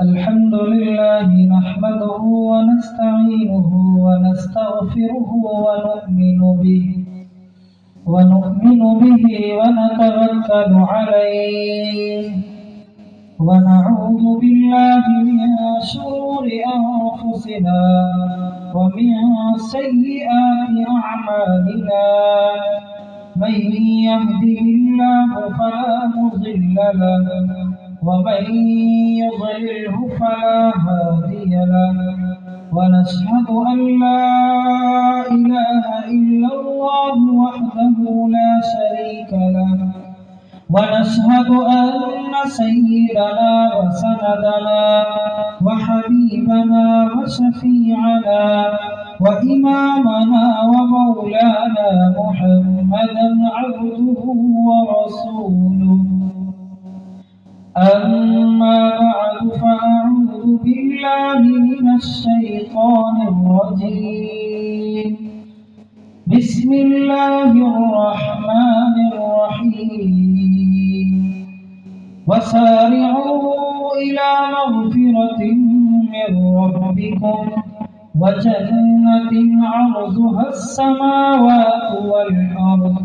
الحمد لله نحمده ونستعينه ونستغفره ونؤمن به ونتوكل عليه ونعوذ بالله من شرور أنفسنا ومن سيئات أعمالنا من يهده الله فلا مضل له ومن يضلله فلا هادي له ونشهد أن لا إله إلا الله وحده لا شريك له ونشهد أن سيدنا وسندنا وحبيبنا وشفيعنا وإمامنا ومولانا محمدا عبده ورسوله. أما بعد فأعوذ بالله من الشيطان الرجيم. بسم الله الرحمن الرحيم. وسارعوا إلى مغفرة من ربكم وجنة عرضها السماوات والأرض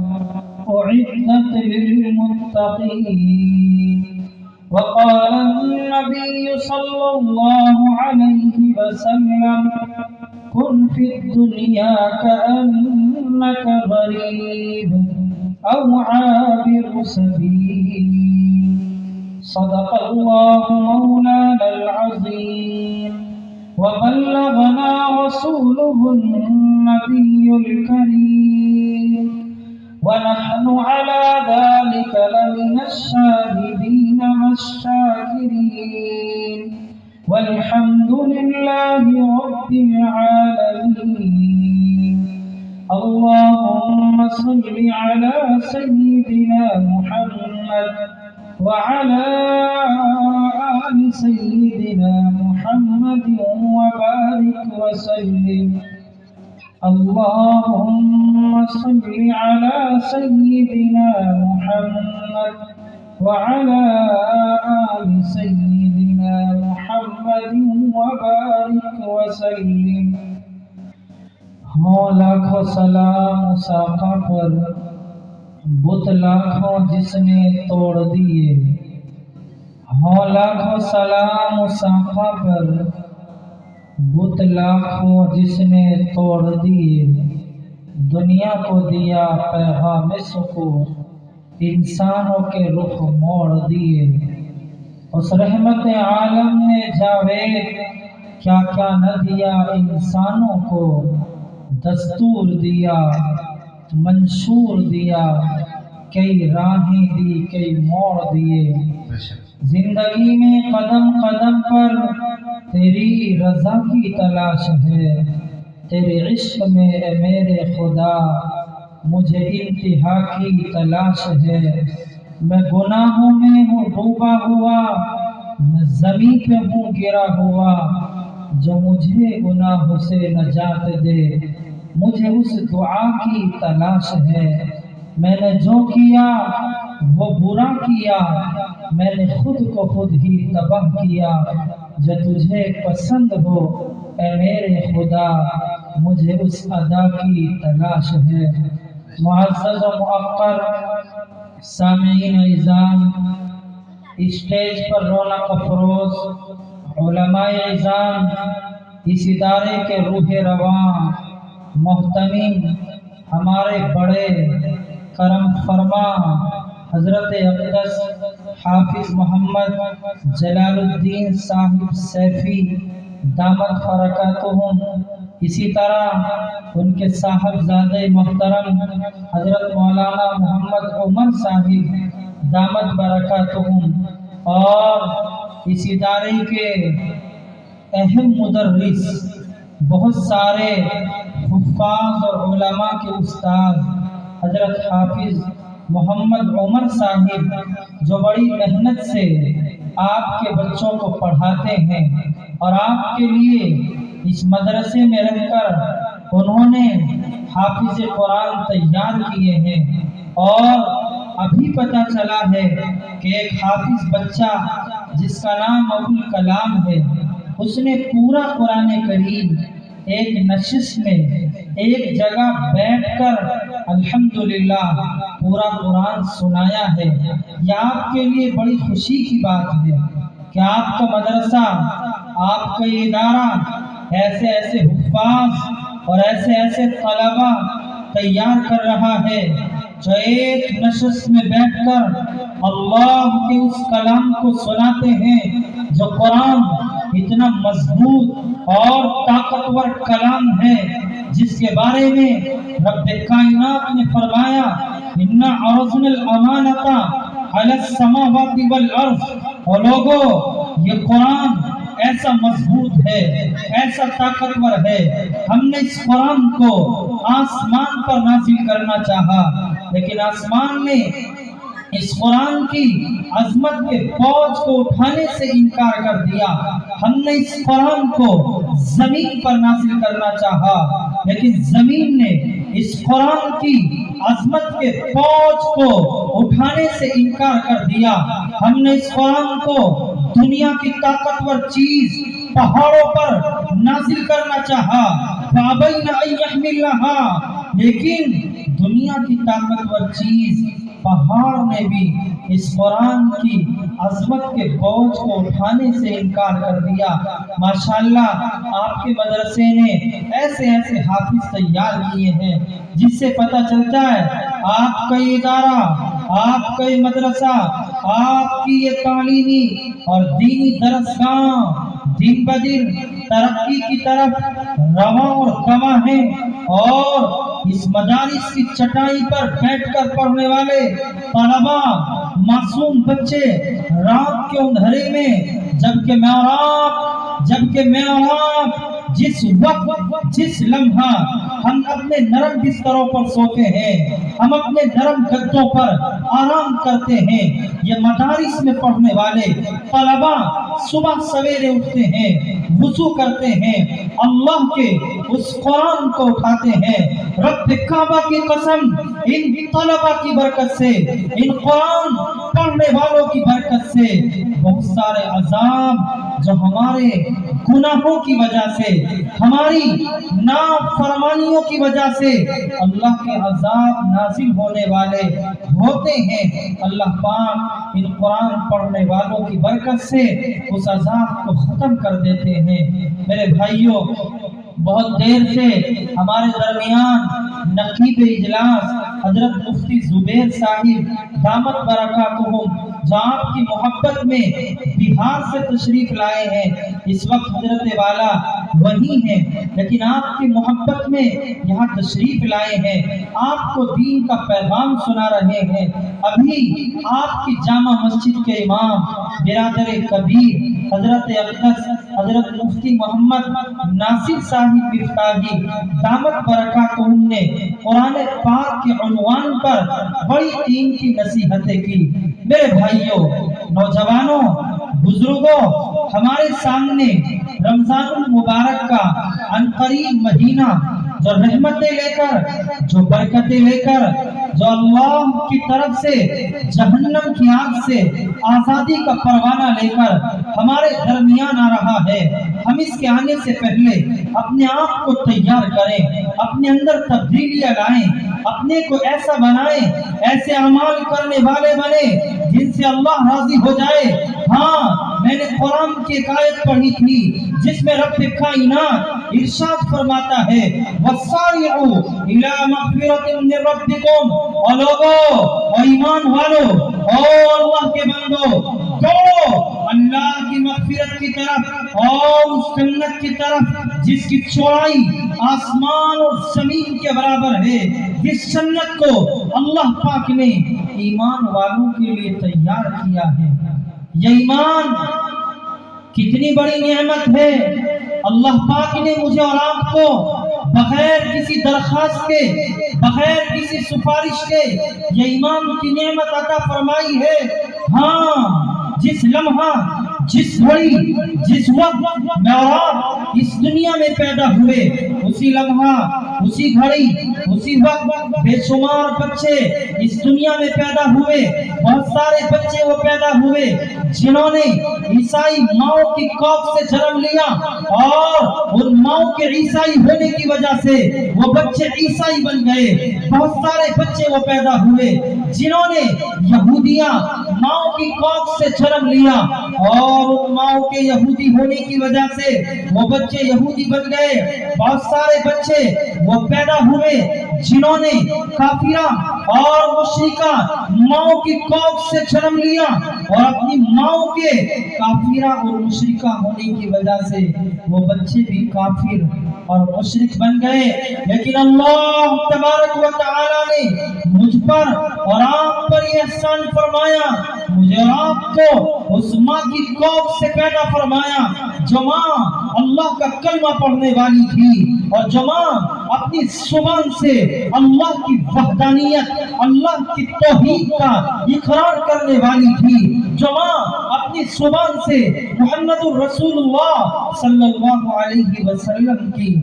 أعدت للمتقين. وقال النبي صلى الله عليه وسلم: كن في الدنيا كأنك غريب أو عابر سبيل. صدق الله مولانا العظيم وبلغنا رسوله النبي الكريم ونحن على ذلك لمن الشاهدين والشاكرين والحمد لله رب العالمين. اللهم صل على سيدنا محمد وعلى آل سيدنا محمد وبارك وسلم. اللهم صل على سيدنا محمد وعلى آل سيدنا محمد وبارك وسلم. لاکھوں سلام اس آقا پر، بت لاکھوں جس نے توڑ دیے. لاکھوں سلام اس آقا پر، بت لاکھوں جس نے توڑ دیے. دنیا کو دیا پیغام سکون، انسانوں کے رخ موڑ دیے. اس رحمت عالم نے جاوید کیا کیا نہ دیا انسانوں کو. دستور دیا، منشور دیا، کئی راہیں دی، کئی موڑ دیے. زندگی میں قدم قدم پر تیری رضا کی تلاش ہے. تیرے عشق میں اے میرے خدا مجھے انتہا کی تلاش ہے. میں گناہوں میں ہوں ڈوبا ہوا، میں زمین پہ ہوں گرا ہوا. جو مجھے گناہوں سے نجات دے، مجھے اس دعا کی تلاش ہے. میں نے جو کیا وہ برا کیا، میں نے خود کو خود ہی تباہ کیا. جو تجھے پسند ہو اے میرے خدا مجھے اس ادا کی تلاش ہے. معزز و مؤقر سامعین اعظام، اسٹیج پر رونق افروز علماء اعظام، اس ادارے کے روح رواں محتمم ہمارے بڑے کرم فرما حضرت اقدس حافظ محمد جلال الدین صاحب سیفی دامت برکاتہم، اسی طرح ان کے صاحبزادے محترم حضرت مولانا محمد عمر صاحب دامت برکاتہم، اور اس ادارے کے اہم مدرس بہت سارے حفاظ اور علماء کے استاد حضرت حافظ محمد عمر صاحب، جو بڑی محنت سے آپ کے بچوں کو پڑھاتے ہیں اور آپ کے لیے اس مدرسے میں رہ کر انہوں نے حافظ قرآن تیار کیے ہیں. اور ابھی پتہ چلا ہے کہ ایک حافظ بچہ جس کا نام ابو الکلام ہے، اس نے پورا قرآن کریم ایک نشست میں ایک جگہ بیٹھ کر الحمدللہ پورا قرآن سنایا ہے۔ یہ آپ کے لیے بڑی خوشی کی بات ہے کہ آپ کا مدرسہ، آپ کا ادارہ ایسے ایسے حفاظ اور ایسے ایسے طلبہ تیار کر رہا ہے جو ایک نشست میں بیٹھ کر اللہ کے اس کلام کو سناتے ہیں، جو قرآن اتنا مضبوط اور طاقتور کلام ہے جس کے بارے میں رب کائنات نے فرمایا اِنَّا عَرَضْنَا الْأَمَانَةَ عَلَى السَّمَاوَاتِ وَالْأَرْضِ۔ اور لوگو، یہ قرآن ایسا مضبوط ہے، ایسا طاقتور ہے، ہم نے اس قرآن کو آسمان پر نازل کرنا چاہا، لیکن آسمان نے اس قرآن کی عظمت کے بوجھ کو اٹھانے سے انکار کر دیا۔ ہم نے اس قرآن کو زمین پر نازل کرنا چاہا، لیکن زمین نے اس قرآن کی عظمت کے بوجھ کو اٹھانے سے انکار کر دیا۔ ہم نے اس قرآن کو دنیا کی طاقتور چیز پہاڑوں پر نازل کرنا چاہا، فَأَبَيْنَ أَن يَحْمِلْنَهَا، لیکن دنیا کی طاقتور چیز پہاڑ نے بھی اس قرآن کی عظمت کے بوجھ کو اٹھانے سے انکار کر دیا۔ ماشاءاللہ آپ کے مدرسے نے ایسے ایسے حافظ تیار کیے ہیں جس سے پتہ چلتا ہے آپ کا ادارہ، آپ کا مدرسہ، آپ کی یہ تعلیمی اور دینی درسگاہ دن بدن ترقی کی طرف رواں اور گواں ہیں، اور اس مدارس کی چٹائی پر بیٹھ کر پڑھنے والے طلباء، معصوم بچے رات کے اندھیرے میں جبکہ معراج جس وقت جس لمحہ ہم اپنے نرم بستروں پر سوتے ہیں، ہم اپنے نرم گدوں پر آرام کرتے ہیں، یہ مدارس میں پڑھنے والے طلباء صبح سویرے اٹھتے ہیں، وضو کرتے ہیں، اللہ کے اس قرآن کو اٹھاتے ہیں۔ رب کعبہ کی قسم، ان طلباء کی برکت سے، ان قرآن پڑھنے والوں کی برکت سے بہت سارے عذاب جو ہمارے گناہوں کی وجہ سے، ہماری نافرمانیوں کی وجہ سے اللہ کے عذاب نازل ہونے والے ہوتے ہیں، اللہ پاک ان قرآن پڑھنے والوں کی برکت سے اس عذاب کو ختم کر دیتے ہیں۔ میرے بھائیوں، بہت دیر سے ہمارے درمیان نقیب اجلاس حضرت مفتی زبیر صاحب دامت برکاتہم، جو آپ کی محبت میں بہار سے تشریف لائے ہیں، اس وقت حضرت والا وہی ہیں، لیکن آپ کی محبت میں یہاں تشریف لائے ہیں، آپ کو دین کا پیغام سنا رہے ہیں۔ ابھی آپ کی جامع مسجد کے امام برادر کبیر حضرت اقدس حضرت مفتی محمد ناصر صاحب مفتاحی دامت برکاتہم نے قرآن پاک کے عنوان پر بڑی قیمتی نصیحتیں کی۔ میرے بھائیوں، نوجوانوں، بزرگوں، ہمارے سامنے رمضان المبارک کا عنقریب مہینہ جو رحمتیں لے کر، جو برکتیں لے کر، جو اللہ کی طرف سے جہنم کی آگ سے آزادی کا پروانہ لے کر ہمارے درمیان آ رہا ہے، ہم اس کے آنے سے پہلے اپنے آپ کو تیار کریں، اپنے اندر تبدیلیاں لائیں، اپنے کو ایسا بنائیں، ایسے اعمال کرنے والے بنے جن سے اللہ راضی ہو جائے۔ ہاں، میں نے قرآن کی ایک آیت پڑھی تھی جس میں رب کائنات ارشاد فرماتا ہے وَسَارِعُوا إِلَىٰ مَغْفِرَةٍ مِّن رَبِّكُمْ، اور لوگوں، اور ایمان والو، اور اللہ کے بندو، تو اللہ کی مغفرت کی طرف اور اس جنت کی طرف جس کی چوڑائی آسمان اور زمین کے برابر ہے، جس جنت کو اللہ پاک نے ایمان والوں کے لیے تیار کیا ہے۔ یہ ایمان کتنی بڑی نعمت ہے، اللہ پاک نے مجھے اور آپ کو بغیر کسی درخواست کے، بغیر کسی سفارش کے یہ ایمان کی نعمت عطا فرمائی ہے۔ ہاں، جس لمحہ، جس گھڑی، جس وقت میں اور آپ اس دنیا میں پیدا ہوئے، اسی لمحہ، اسی گھڑی، اسی وقت بے شمار بچے اس دنیا میں پیدا ہوئے، بہت سارے بچے وہ پیدا ہوئے جنہوں نے عیسائی ماؤں کی کوکھ سے جنم لیا اور ان ماؤں کے عیسائی ہونے کی وجہ سے وہ بچے عیسائی بن گئے۔ بہت سارے بچے وہ پیدا ہوئے جنہوں نے یہودیاں ماؤں کی کوکھ سے جنم لیا اور ان ماؤں کے یہودی ہونے کی وجہ سے وہ بچے یہودی بن گئے۔ بہت سارے بچے وہ پیدا ہوئے جنہوں نے کافرہ اور مشرکہ ماؤں کی کوکھ سے جنم لیا اور اپنی ماؤں کے کافرہ اور مشرکہ ہونے کی وجہ سے وہ بچے بھی کافر اور مشرک بن گئے۔ لیکن اللہ تبارک و تعالی نے مجھ پر اور آپ پر یہ احسان فرمایا، مجھے آپ کو اس ماں کی کوکھ سے پیدا فرمایا جو ماں اللہ کا کلمہ پڑھنے والی تھی اور جو ماں اپنی زبان سے اللہ کی وحدانیت، اللہ کی توحید کا اقرار کرنے والی تھی، جو ماں اپنی زبان سے محمد الرسول اللہ صلی اللہ علیہ وسلم کی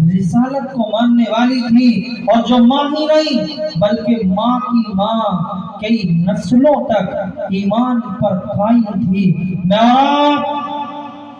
رسالت کو ماننے والی تھی، اور جو ماں ہی نہیں بلکہ ماں کی ماں کئی نسلوں تک ایمان پر قائم تھی۔ میں آپ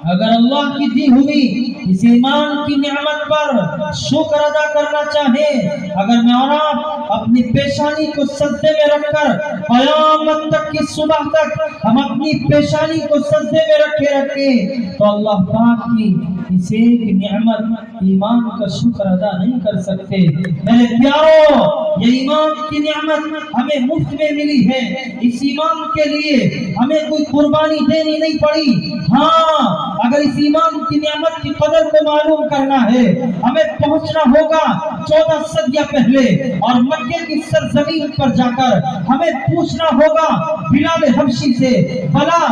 اگر اللہ کی دی ہوئی اس ایمان کی نعمت پر شکر ادا کرنا چاہیں، اگر میں اور آپ اپنی پیشانی کو سجدے میں رکھ کر قیامت تک کی صبح تک ہم اپنی پیشانی کو سجدے میں رکھے تو اللہ پاک کی اس ایک نعمت ایمان کا شکر ادا نہیں کر سکتے۔ میرے پیارو، یہ ایمان کی نعمت ہمیں مفت میں ملی ہے، اس ایمان کے لیے ہمیں کوئی قربانی دینی نہیں پڑی۔ ہاں، اگر اس ایمان کی نعمت کی قدر کو معلوم کرنا ہے، ہمیں پہنچنا ہوگا 14 صدیاں پہلے اور مکے کی سرزمین پر جا کر ہمیں پوچھنا ہوگا بلال حبشی سے، بتا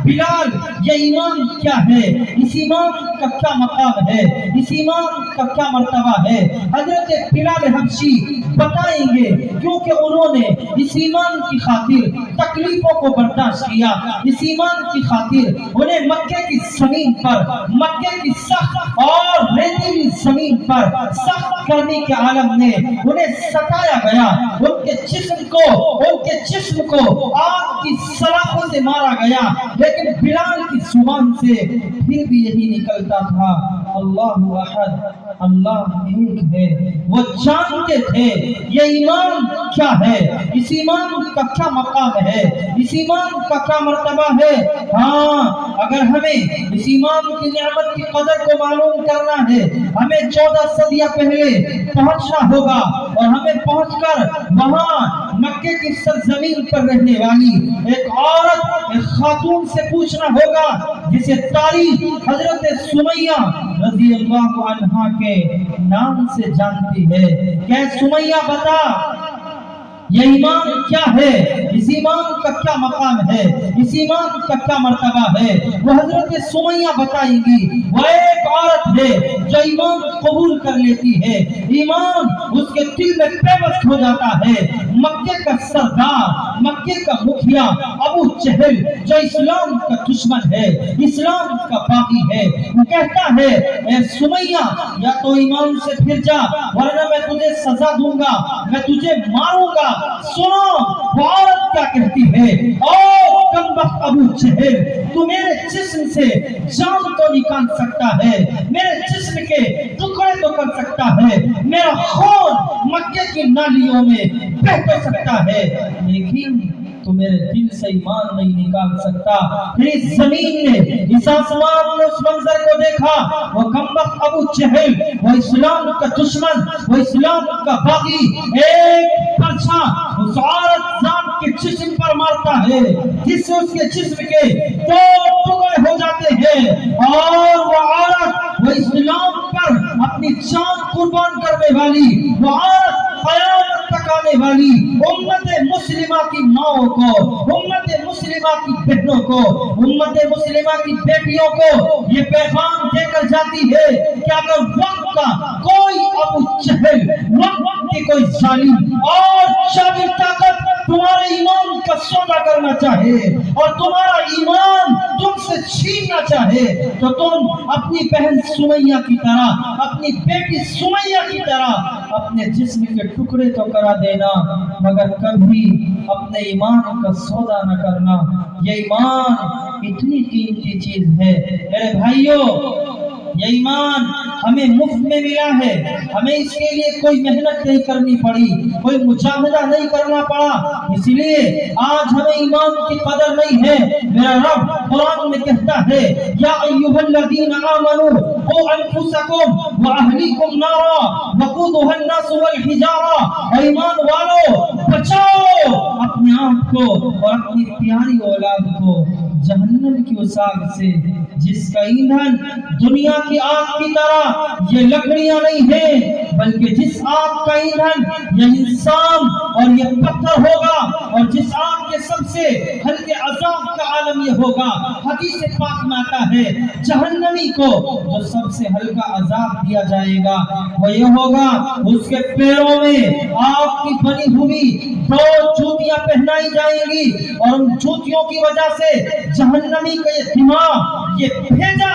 بلال، یہ ایمان کیا ہے؟ اس ایمان کا کیا مقام ہے؟ اس ایمان کا کیا مرتبہ ہے؟ حضرت بلال حبشی بتائیں گے، کیونکہ انہوں نے اس ایمان کی خاطر تکلیفوں کو برداشت کیا، اس ایمان کی خاطر انہیں مکے کی زمین پر، مکے کی سخت اور ریتیلی زمین پر سخت گرمی کے عالم میں انہیں ستایا گیا، ان کے جسم کو آگ کی سلاخوں سے مارا گیا، لیکن بلال کی زبان سے پھر بھی یہی نکلتا تھا، اللہ احد، اللہ ایک ہے۔ وہ جانتے تھے یہ ایمان کیا ہے، اس ایمان کا کیا مقام ہے، اس ایمان کا کیا مرتبہ ہے۔ ہاں، اگر ہمیں اس ایمان کی نعمت کی قدر کو معلوم کرنا ہے، ہمیں 14 صدیاں پہلے پہنچنا ہوگا اور ہمیں پہنچ کر وہاں مکے کی سرزمین پر رہنے والی ایک عورت، ایک خاتون سے پوچھنا ہوگا جسے تاریخ حضرت سمیہ رضی اللہ عنہا کے نام سے جانتی ہے۔ کہ سمیہ بتا یہ ایمان کیا ہے، اس ایمان کا کیا مقام ہے، اس ایمان کا کیا مرتبہ ہے۔ وہ حضرت سمیہ بتائیں گی، وہ ایک عورت ہے جو ایمان قبول کر لیتی ہے، ایمان اس کے دل میں پیوست ہو جاتا ہے۔ مکے کا سردار، مکے کا مکھیا ابو جہل جو اسلام کا دشمن ہے، اسلام کا باغی ہے، وہ کہتا ہے اے سمیہ، یا تو ایمان سے پھر جا ورنہ میں تجھے سزا دوں گا، میں تجھے ماروں گا۔ سنو وہ عورت کیا کہتی ہے، او کمبخت ابو جہل، تو میرے جسم سے جان تو نکال سکتا ہے، میرے جسم کے ٹکڑے تو کر سکتا ہے، میرا خون مکے کی نالیوں میں بہہ تو سکتا ہے، لیکن تو میرے دل سے ایمان نہیں نکال سکتا۔ پھر اس زمین نے، اس آسمان نے اس منظر کو دیکھا، وہ کمبخت ابو جہل، وہ اسلام کا دشمن، وہ اسلام کا باغی، ایک پرچھا اس عورت ذات کے جسم پر مارتا ہے جس سے اس کے جسم کے 2 ٹکڑے ہو جاتے ہیں، اور وہ عورت، وہ اسلام پر اپنی جان قربان کرنے والی وہ عورت، قیامت تک آنے والی امت مسلمہ کی ماؤں کو، امت مسلمہ کی بہنوں کو، امت مسلمہ کی بیٹیوں کو یہ پیغام دے کر جاتی ہے کہ اگر وقت کا کوئی ابو جہل، وقت کی کوئی ظالم اور شابر طاقت تمہارے ایمان کا سودا کرنا چاہے اور تمہارا ایمان تم سے چھیننا چاہے تو تم اپنی بہن سمیہ کی طرح، اپنی بیٹی سمیہ کی طرح اپنے جسم کے ٹکڑے تو کرا دینا، مگر کبھی اپنے ایمان کا سودا نہ کرنا. یہ ایمان اتنی قیمتی چیز ہے میرے بھائیوں. یہ ایمان ہمیں مفت میں ملا ہے. ہمیں اس کے لیے کوئی محنت نہیں کرنی پڑی, کوئی مجاہدہ نہیں کرنا پڑا. اس لیے آج ہمیں ایمان کی قدر نہیں ہے. میرا رب قرآن میں کہتا ہے یا ایھا الذین آمنوا قوا انفسکم واہلیکم نارا وقودھا الناس والحجارہ. ایمان والو بچاؤ اپنے آپ کو اور اپنی پیاری اولاد کو جہنم کی اس آگ سے جس کا ایندھن دنیا کی آگ کی طرح یہ لکڑیاں نہیں ہیں, بلکہ جس آگ کا ایندھن یہ انسان اور یہ پتھر ہوگا, اور جس آگ کے سب سے ہلکے عذاب کا عالم یہ ہوگا. حدیث پاک میں آتا ہے جہنمی کو جو سب سے ہلکا عذاب دیا جائے گا وہ یہ ہوگا اس کے پیروں میں آگ کی بنی ہوئی 2 جوتیاں پہنائی جائیں گی, اور ان جوتیوں کی وجہ سے جہنمی کا یہ دماغ یہ بھیجا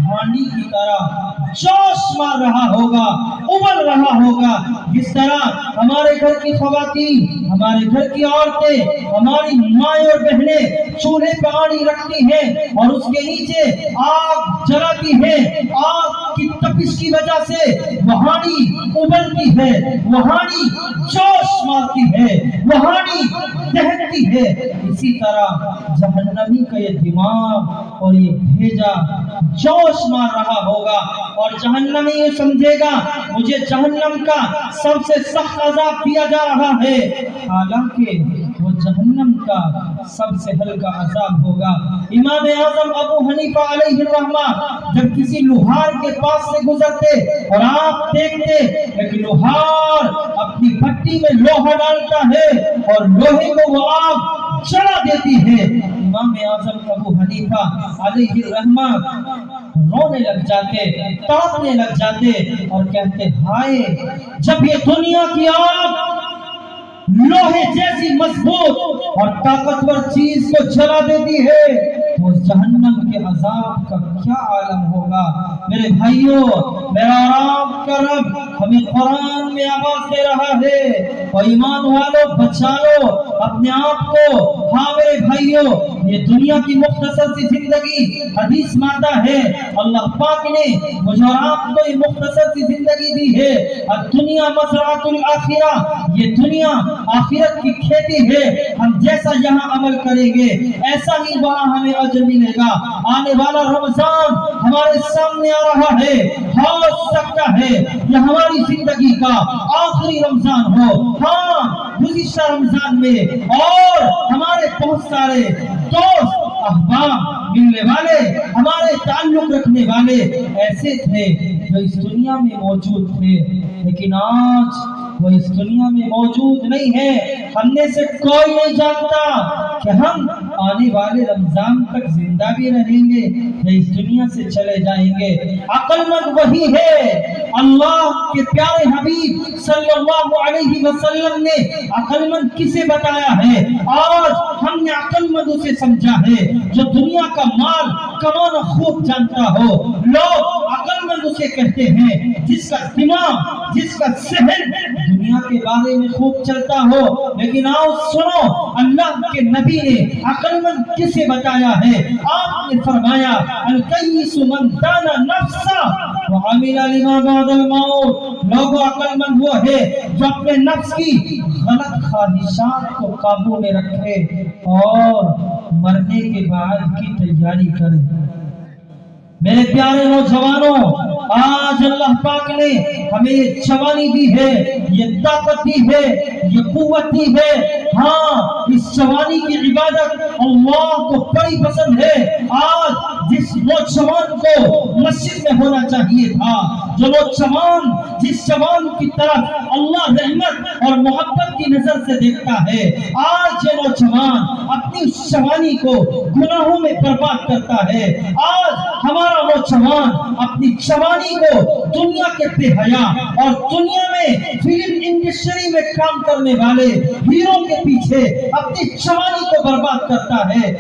پانی کی طرح جوش مار رہا ہوگا, ابل رہا ہوگا. جس طرح ہمارے گھر کی خواتین, ہمارے گھر کی عورتیں, ہماری مائیں اور بہنیں چولہے پہ آڑی رکھتی ہیں اور اس کے نیچے آگ جلاتی ہیں. آگ کی تپش کی وجہ سے وہاڑی ابلتی ہے, وہاڑی جوش مارتی ہے, وہاڑی دہتی ہے. اسی طرح جہنمی کا یہ دماغ اور یہ بھیجا جوش مار رہا ہوگا, اور جہنمی یہ سمجھے گا مجھے جہنم کا سب سے سخت عذاب دیا جا رہا ہے, حالانکہ وہ جہنم کا سب سے ہلکا عذاب ہوگا. امام اعظم ابو حنیفہ علیہ الرحمہ جب کسی لوہار کے پاس سے گزرتے اور آپ دیکھتے ایک لوہار اپنی بھٹی میں لوہا ڈالتا ہے اور لوہے کو وہ آگ جلا دیتی ہے, امام اعظم ابو حنیفہ علیہ الرحمہ رونے لگ جاتے, تڑپنے لگ جاتے اور کہتے ہائے, جب یہ دنیا کی آگ لوہے جیسی مضبوط اور طاقتور چیز کو جلا دیتی ہے تو جہنم کے عذاب کا کیا عالم ہوگا. میرے بھائیوں, میرا آپ کا رب ہمیں قرآن میں آواز دے رہا ہے اور ایمان والو بچا لو اپنے آپ کو. ہاں میرے بھائیوں, یہ دنیا کی مختصر سی زندگی, حدیث میں آتا ہے اللہ پاک نے مجھے اور آپ کو یہ مختصر سی زندگی دی ہے. الدنیا مزرعۃ الآخرہ, یہ دنیا آخرت کی کھیتی ہے. ہم جیسا یہاں عمل کریں گے ایسا ہی وہاں ہمیں اجر ملے گا. آنے والا رمضان ہمارے سامنے آ رہا ہے, ہو سکتا ہے یہ ہماری زندگی کا آخری رمضان ہو. ہاں گزشتہ رمضان میں اور ہمارے بہت سارے دوست احباب ملنے والے, ہمارے تعلق رکھنے والے ایسے تھے جو اس دنیا میں موجود تھے, لیکن آج وہ اس دنیا میں موجود نہیں ہے. ہم نے سے کوئی نہیں جانتا کہ ہم آنے والے رمضان تک زندہ بھی رہیں گے یا اس دنیا سے چلے جائیں گے. عقل مند وہی ہے, اللہ کے پیارے حبیب صلی اللہ علیہ وسلم نے عقل مند کسے بتایا ہے. آج ہم نے عقل مند اسے سمجھا ہے جو دنیا کا مال کمانا خوب جانتا ہو. لوگ عقل مند اسے کہتے ہیں جس کا دماغ, جس کا ذہن دنیا کے بارے میں خوب چلتا ہو. لیکن آؤ سنو, اللہ کے نبی نے عقل مند کسے بتایا ہے. آپ نے فرمایا الکیس من دان نفسا وعمل لما بعد الموت. لوگوں عقل مند وہ ہے جو اپنے نفس کی غلط خواہشات کو قابو میں رکھے اور مرنے کے بعد کی تیاری کرے. میرے پیارے نوجوانوں, آج اللہ پاک نے ہمیں یہ جوانی دی ہے, یہ طاقت دی ہے, یہ قوت دی ہے. ہاں اس جوانی کی عبادت اللہ کو بڑی پسند ہے. آج جس نوجوان کو مسجد میں ہونا چاہیے تھا, جو نوجوان جس جوان کی طرف اللہ رحمت اور محبت کی نظر سے دیکھتا ہے, آج یہ نوجوان اپنی اس جوانی کو گناہوں میں برباد کرتا ہے. آج ہمارا نوجوان اپنی جوانی کو دنیا کے بے حیا اور دنیا میں فلم انڈسٹری میں کام کرنے والے ہیرو کے پیچھے اپنی جوانی کو برباد کرتا ہے.